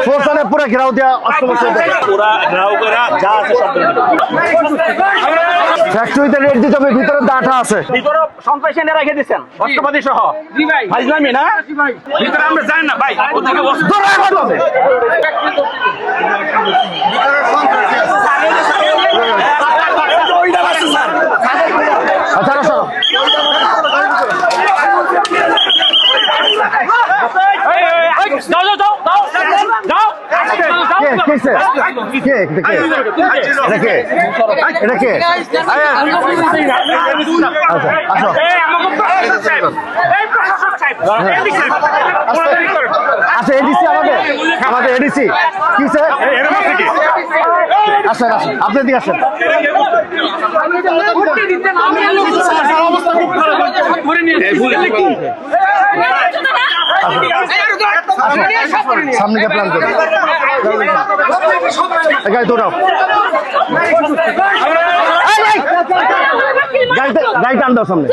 ফোরসানে পুরো ঘেরাও দেওয়া অস্ত্র পুরা ঘেরাও করে যা আছে সব ফ্যাক্টরিতে রেট দিতে হবে, ভিতরে ডাটা আছে। ভিতরে সন্ত্রাসী এনে রেখে দিচ্ছেন অস্ত্রপাতি সহ। জি ভাই, ফাইজলামি না, ভিতরে আমরা যাই না ভাই, ওদিকে অস্ত্র রাখতে হবে। আচ্ছা সরো, আচ্ছা এডিসি আমাদের এডিসি কি স্যার? আসেন আসেন, আপনি দিয়ে আসেন। সামনে গিয়ে প্ল্যান করুন, গাড়ি দৌড়াও, গাড়িটা আন দাও সামনে।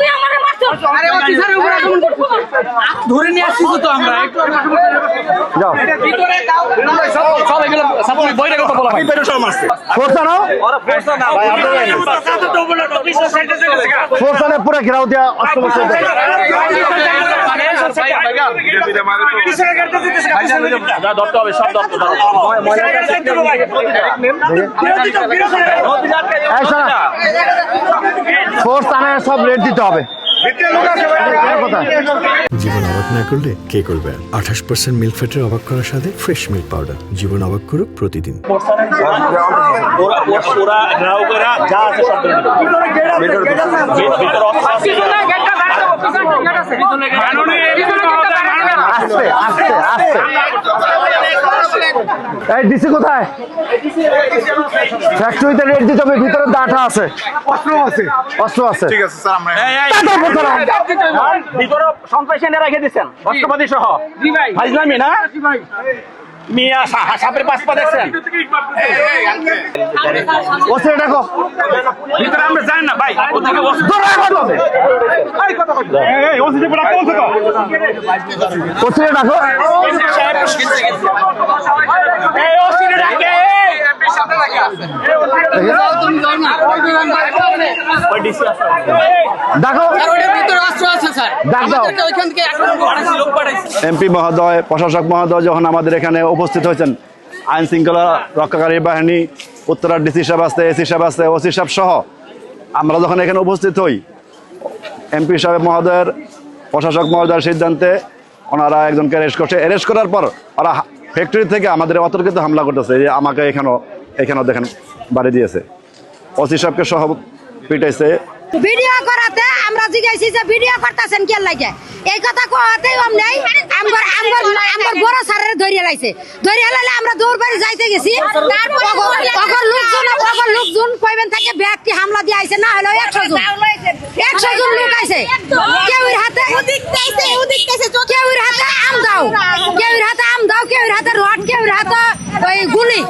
ধরে নিয়ে আসছি তো আমরা যাও ফোরসানে পুরো ঘেরাও দেওয়া অস্ত্র ধরতে হবে, সব ধরতে হবে। ফোরসানে সব রেট দিতে হবে। জীবন অবাক না করলে কে করবে? 28% মিল্ক ফ্যাটের অবাক করার সাথে ফ্রেশ মিল্ক পাউডার। জীবন অবাক করুক প্রতিদিন। পুরা ঘেরাও করে যা আছে সব ডিসি কোথায়? ফ্যাক্টরিতে রেট দিতে হবে, ভিতরে ডাটা আছে, অস্ত্র আছে। ঠিক আছে স্যার, ভিতরে সন্ত্রাসী এনে রেখে দিচ্ছেন অস্ত্রপাতি সহ। জি ভাই, ফাইজলামি না, মিয়া সাপের পাঁচ পা দেখছেন। ওসে ডাকো, ভিতরে আমরা যাই না ভাই, ওদিকে অস্ত্র রাখতে হবে। ওসে ডাকো, ডাকো, ডাক দাও। এমপি মহোদয়, প্রশাসক মহোদয় যখন আমাদের এখানে উপস্থিত হয়েছেন, আইন শৃঙ্খলা রক্ষাকারী বাহিনী, উত্তরার ডিসি সাহেব আছে, এসি সাহেব আছে, ওসি সাহেব সহ আমরা যখন এখানে উপস্থিত হই, এমপি সাহেব মহোদয়ের, প্রশাসক মহোদয়ের সিদ্ধান্তে ওনারা একজনকে অ্যারেস্ট করছে। অ্যারেস্ট করার পর ওরা ফ্যাক্টরি থেকে আমাদের অতর্কিত হামলা করতেছে, যে আমাকে এখানেও দেখেন বাড়ি দিয়েছে, ওসি সাহেবকে সহ পিটাইছে। ভিডিও করাতে আমরা জিজ্ঞাসি যে ভিডিও করতেছেন কে লাগে, এই কথা কোয়াতে নাই। আমার বড় স্যারের ধরিয়ে লাইছে, ধরিয়ে লাইলে আমরা দৌড় বাড়ি যাইতে গেছি। তারপর লোকজন কইবেন থাকে ব্যক্তি হামলা দিয়ে আইছে, না হলো 100 জন লোক আইছে। কেউর হাতে আম দাও, কেউর হাতে রড, কেউর হাতে ওই গুলি।